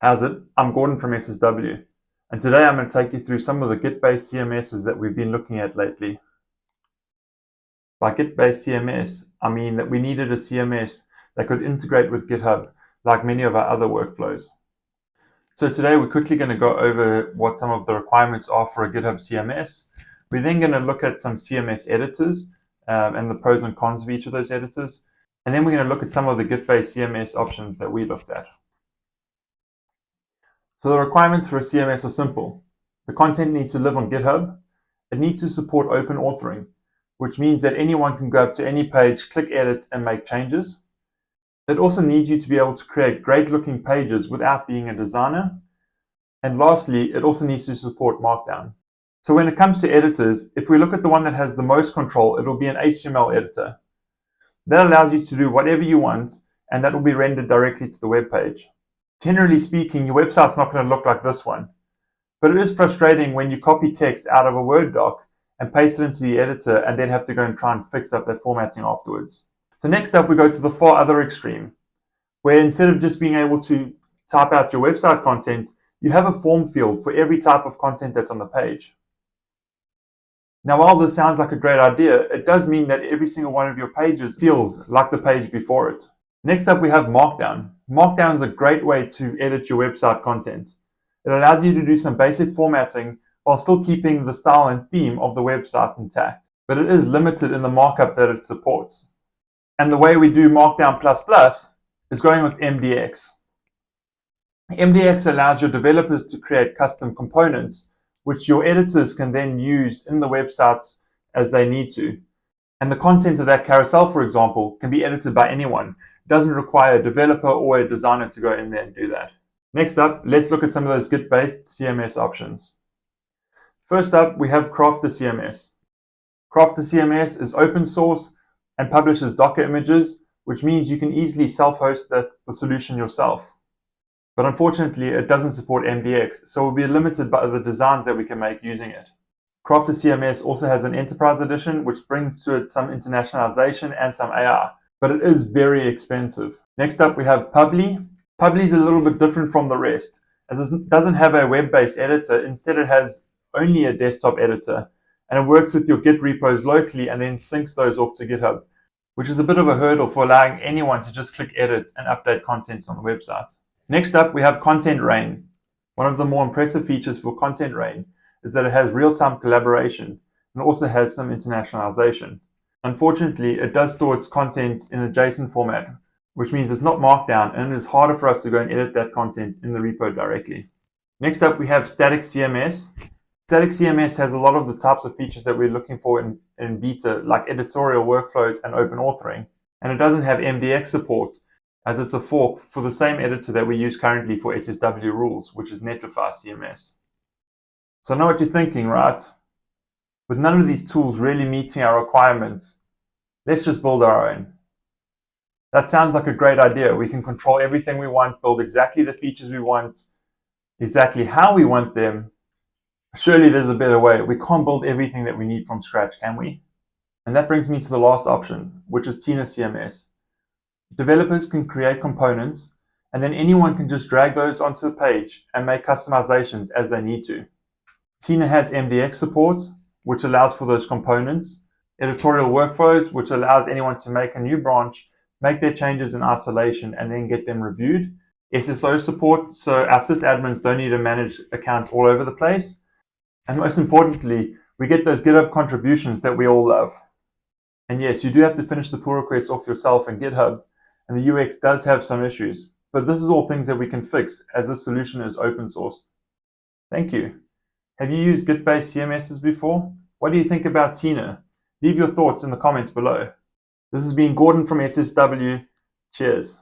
How's it? I'm Gordon from SSW, and today I'm going to take you through some of the Git-based CMSs that we've been looking at lately. By Git-based CMS, I mean that we needed a CMS that could integrate with GitHub like many of our other workflows. So today we're quickly going to go over what some of the requirements are for a GitHub CMS. We're then going to look at some CMS editors and the pros and cons of each of those editors. And then we're going to look at some of the Git-based CMS options that we looked at. So the requirements for a CMS are simple. The content needs to live on GitHub. It needs to support open authoring, which means that anyone can go up to any page, click edit, and make changes. It also needs you to be able to create great looking pages without being a designer. And lastly, it also needs to support Markdown. So when it comes to editors, if we look at the one that has the most control, it will be an HTML editor. That allows you to do whatever you want, and that will be rendered directly to the web page. Generally speaking, your website's not going to look like this one, but it is frustrating when you copy text out of a Word doc and paste it into the editor and then have to go and try and fix up that formatting afterwards. So next up, we go to the far other extreme, where instead of just being able to type out your website content, you have a form field for every type of content that's on the page. Now, while this sounds like a great idea, it does mean that every single one of your pages feels like the page before it. Next up, we have Markdown. Markdown is a great way to edit your website content. It allows you to do some basic formatting while still keeping the style and theme of the website intact, but it is limited in the markup that it supports. And the way we do Markdown++ is going with MDX. MDX allows your developers to create custom components, which your editors can then use in the websites as they need to. And the content of that carousel, for example, can be edited by anyone. It doesn't require a developer or a designer to go in there and do that. Next up, let's look at some of those Git-based CMS options. First up, we have Craft the CMS. Craft the CMS is open source and publishes Docker images, which means you can easily self-host the solution yourself. But unfortunately, it doesn't support MDX, so we'll be limited by the designs that we can make using it. Craft the CMS also has an enterprise edition, which brings to it some internationalization and some AI, but it is very expensive. Next up, we have Publi. Publi is a little bit different from the rest, as it doesn't have a web-based editor. Instead, it has only a desktop editor, and it works with your Git repos locally and then syncs those off to GitHub, which is a bit of a hurdle for allowing anyone to just click edit and update content on the website. Next up, we have Content Rain. One of the more impressive features for Content Rain is that it has real-time collaboration and also has some internationalization. Unfortunately, it does store its content in a JSON format, which means it's not Markdown, and it is harder for us to go and edit that content in the repo directly. Next up, we have Static CMS. Static CMS has a lot of the types of features that we're looking for in beta, like editorial workflows and open authoring. And it doesn't have MDX support, as it's a fork for the same editor that we use currently for SSW rules, which is Netlify CMS. So I know what you're thinking, right? With none of these tools really meeting our requirements, let's just build our own. That sounds like a great idea. We can control everything we want, build exactly the features we want, exactly how we want them. Surely there's a better way. We can't build everything that we need from scratch, can we? And that brings me to the last option, which is Tina CMS. Developers can create components, and then anyone can just drag those onto the page and make customizations as they need to. Tina has MDX support, which allows for those components, editorial workflows, which allows anyone to make a new branch, make their changes in isolation, and then get them reviewed, SSO support, so our sysadmins don't need to manage accounts all over the place, and most importantly, we get those GitHub contributions that we all love. And yes, you do have to finish the pull request off yourself in GitHub, and the UX does have some issues, but this is all things that we can fix as this solution is open source. Thank you. Have you used Git-based CMSs before? What do you think about Tina? Leave your thoughts in the comments below. This has been Gordon from SSW. Cheers.